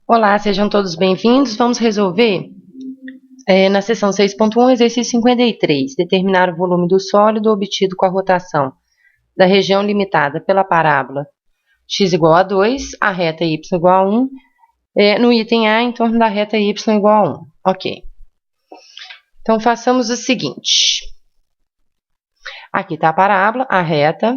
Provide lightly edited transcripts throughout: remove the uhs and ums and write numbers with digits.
Olá, sejam todos bem-vindos. Vamos resolver na seção 6.1, exercício 53, determinar o volume do sólido obtido com a rotação da região limitada pela parábola x igual a 2, a reta y igual a 1, no item A, em torno da reta y igual a 1. Ok. Então, façamos o seguinte. Aqui está a parábola, a reta,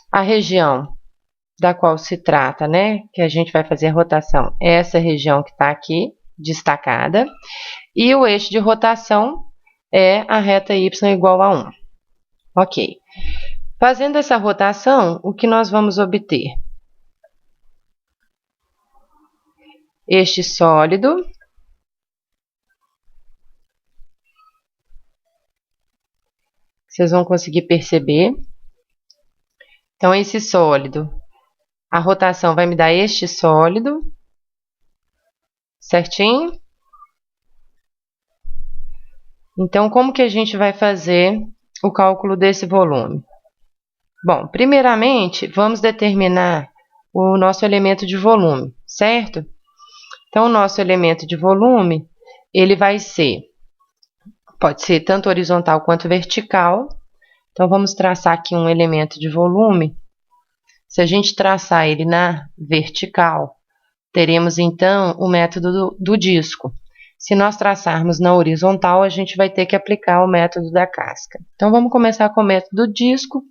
a região da qual se trata, que a gente vai fazer a rotação, é essa região que está aqui, destacada, e o eixo de rotação é a reta y igual a 1. Ok. Fazendo essa rotação, o que nós vamos obter? Este sólido vocês vão conseguir perceber. Então, esse sólido, a rotação vai me dar este sólido, certinho? Então, como que a gente vai fazer o cálculo desse volume? Bom, primeiramente, vamos determinar o nosso elemento de volume, certo? Então, o nosso elemento de volume, ele vai ser, pode ser tanto horizontal quanto vertical. Então, vamos traçar aqui um elemento de volume. Se a gente traçar ele na vertical, teremos, então, o método do disco. Se nós traçarmos na horizontal, a gente vai ter que aplicar o método da casca. Então, vamos começar com o método disco,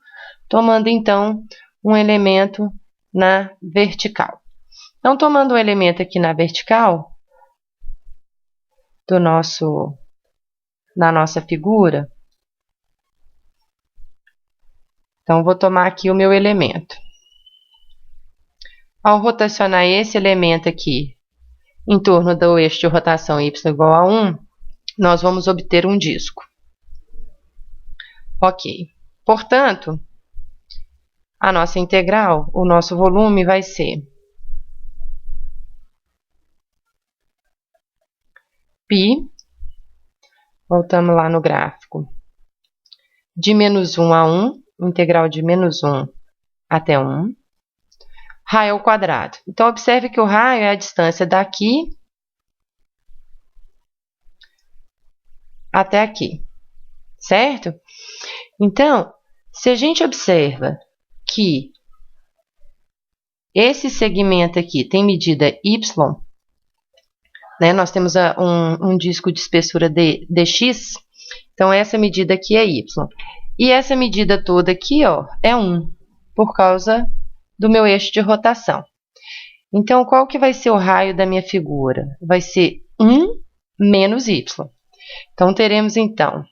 tomando, então, um elemento na vertical. Então, tomando um elemento aqui na vertical, na nossa figura, então, vou tomar aqui o meu elemento. Ao rotacionar esse elemento aqui em torno do eixo de rotação y igual a 1, nós vamos obter um disco. Ok. Portanto, a nossa integral, o nosso volume vai ser π, voltamos lá no gráfico, de menos 1 a 1, integral de menos 1 até 1, raio ao quadrado. Então, observe que o raio é a distância daqui até aqui, certo? Então, se a gente observa que esse segmento aqui tem medida y, nós temos um disco de espessura dx, então essa medida aqui é y. E essa medida toda aqui, é 1, por causa do meu eixo de rotação. Então, qual que vai ser o raio da minha figura? Vai ser 1 menos y. Então, teremos, então,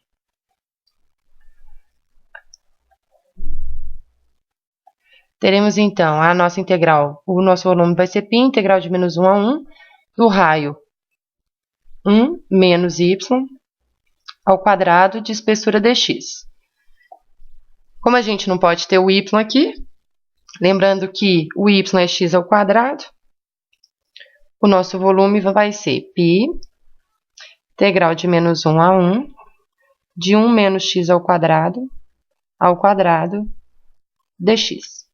a nossa integral, o nosso volume vai ser π, integral de menos 1 a 1, do raio 1 menos y ao quadrado de espessura dx. Como a gente não pode ter o y aqui, lembrando que o y é x ao quadrado, o nosso volume vai ser π, integral de menos 1 a 1, de 1 menos x ao quadrado dx.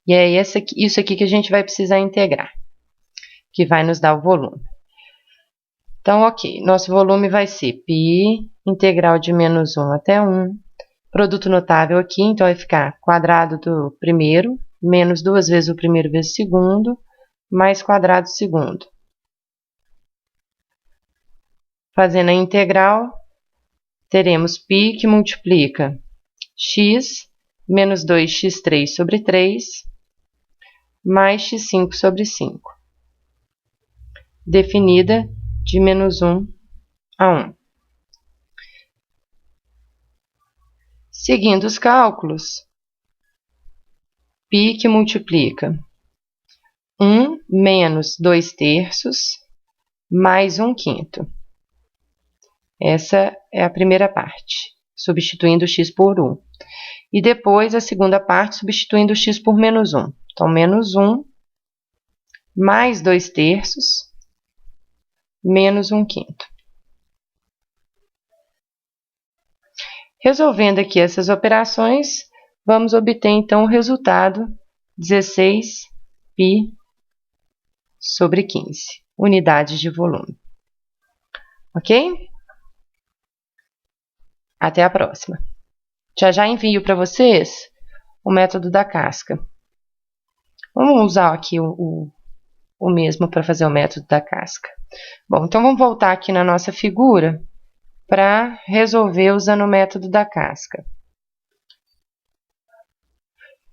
E é isso aqui que a gente vai precisar integrar, que vai nos dar o volume. Então, ok, nosso volume vai ser π, integral de menos 1 até 1, produto notável aqui, então vai ficar quadrado do primeiro, menos 2 vezes o primeiro vezes o segundo, mais quadrado do segundo. Fazendo a integral, teremos π que multiplica x menos 2x3 sobre 3, mais x5 sobre 5, definida de menos 1 a 1. Seguindo os cálculos, π que multiplica 1 menos 2/3 mais 1/5. Essa é a primeira parte, substituindo x por 1. E depois a segunda parte, substituindo x por menos 1. Então, menos 1 mais 2/3 menos 1/5. Resolvendo aqui essas operações, vamos obter, então, o resultado 16π sobre 15 unidades de volume. Ok? Até a próxima. Já envio para vocês o método da casca. Vamos usar aqui o mesmo para fazer o método da casca. Bom, então vamos voltar aqui na nossa figura para resolver usando o método da casca.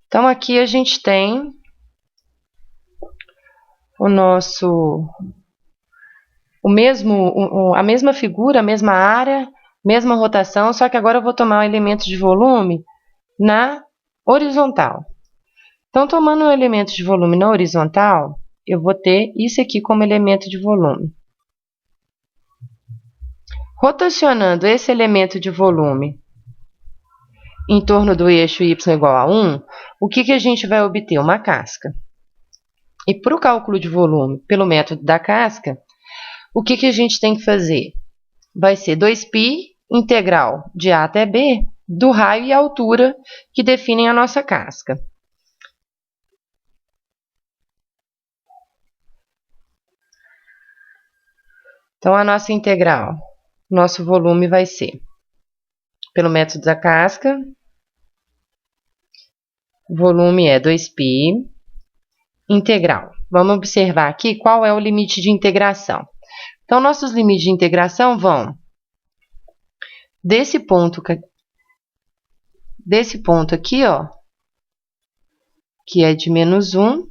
Então, aqui a gente tem a mesma figura, a mesma área, mesma rotação, só que agora eu vou tomar o elemento de volume na horizontal. Então, tomando o elemento de volume na horizontal, eu vou ter isso aqui como elemento de volume. Rotacionando esse elemento de volume em torno do eixo y igual a 1, o que a gente vai obter? Uma casca. E para o cálculo de volume pelo método da casca, o que a gente tem que fazer? Vai ser 2π integral de A até B do raio e altura que definem a nossa casca. Então, a nossa integral, nosso volume vai ser, pelo método da casca, o volume é 2π integral. Vamos observar aqui qual é o limite de integração. Então, nossos limites de integração vão desse ponto aqui, ó, que é de -1,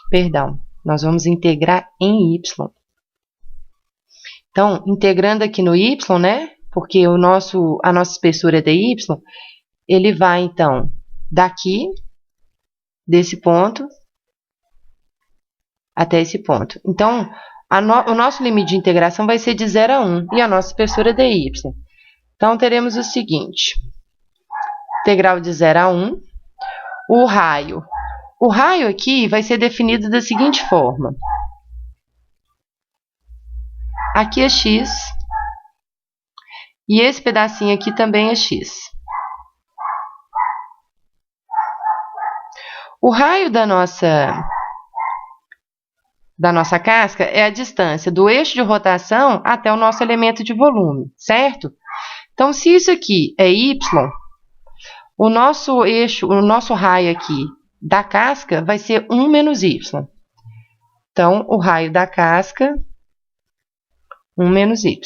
perdão, nós vamos integrar em y. Então, integrando aqui no y, né, porque a nossa espessura é dy, ele vai, então, daqui, desse ponto, até esse ponto. Então, o nosso limite de integração vai ser de 0 a 1, e a nossa espessura é dy. Então, teremos o seguinte, integral de 0 a 1, o raio. O raio aqui vai ser definido da seguinte forma. Aqui é x, e esse pedacinho aqui também é x. O raio da nossa casca é a distância do eixo de rotação até o nosso elemento de volume, certo? Então, se isso aqui é y, o nosso raio aqui da casca vai ser 1 menos y. Então, o raio da casca, 1 menos y,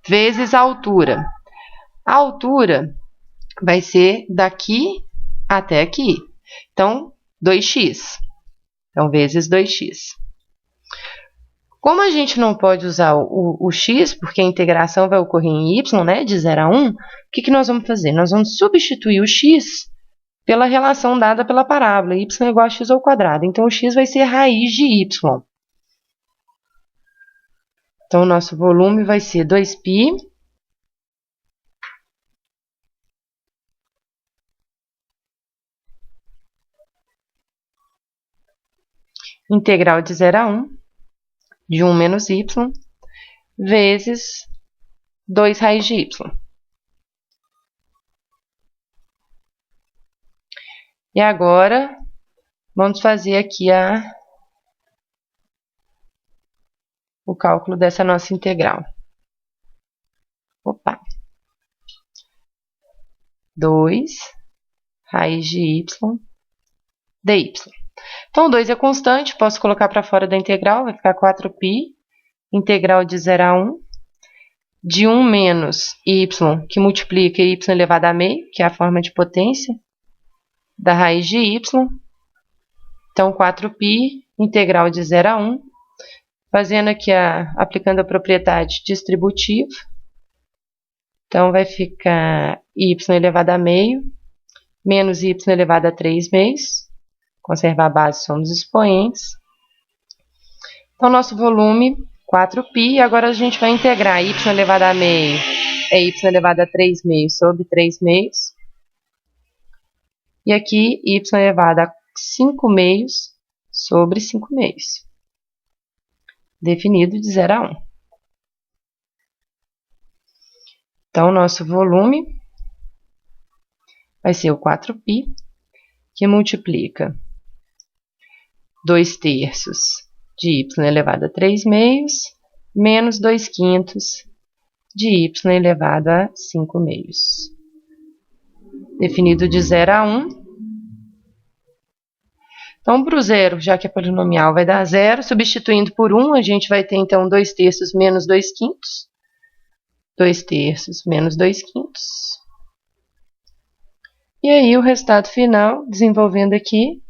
vezes a altura. A altura vai ser daqui até aqui. Então, 2x. Então, vezes 2x. Como a gente não pode usar o x, porque a integração vai ocorrer em y, né, de 0 a 1, o que nós vamos fazer? Nós vamos substituir o x pela relação dada pela parábola, y é igual a x ao quadrado. Então, o x vai ser raiz de y. Então, o nosso volume vai ser 2π integral de 0 a 1 de 1 menos y vezes 2 raiz de y. E agora, vamos fazer aqui o cálculo dessa nossa integral. Opa! 2 raiz de y dy. Então, 2 é constante, posso colocar para fora da integral, vai ficar 4π, integral de 0 a 1, de 1 menos y, que multiplica y elevado a meio, que é a forma de potência, da raiz de y. Então, 4π, integral de 0 a 1, fazendo aqui, aplicando a propriedade distributiva. Então, vai ficar y elevado a meio, menos y elevado a 3 meios. Conservar a base, somos expoentes. Então, nosso volume, 4π. Agora, a gente vai integrar y elevado a meio é y elevado a 3 meios sobre 3 meios. E aqui, y elevado a 5 meios sobre 5 meios. Definido de 0 a 1. Então, nosso volume vai ser o 4π, que multiplica 2/3 de y elevado a 3/2 menos 2/5 de y elevado a 5/2. Definido de 0 a 1. Então, para o zero, já que é polinomial, vai dar 0. Substituindo por 1, a gente vai ter, então, 2/3 menos 2/5. 2/3 menos 2/5. E aí, o resultado final, desenvolvendo aqui,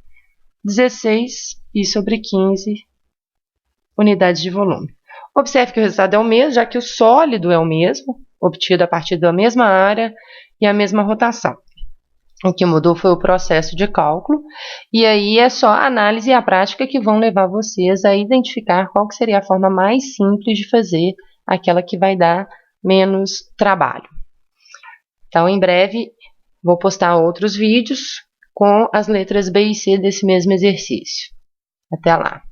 16π/15 unidades de volume. Observe que o resultado é o mesmo, já que o sólido é o mesmo, obtido a partir da mesma área e a mesma rotação. O que mudou foi o processo de cálculo, e aí é só a análise e a prática que vão levar vocês a identificar qual que seria a forma mais simples de fazer, aquela que vai dar menos trabalho. Então, em breve, vou postar outros vídeos com as letras B e C desse mesmo exercício. Até lá!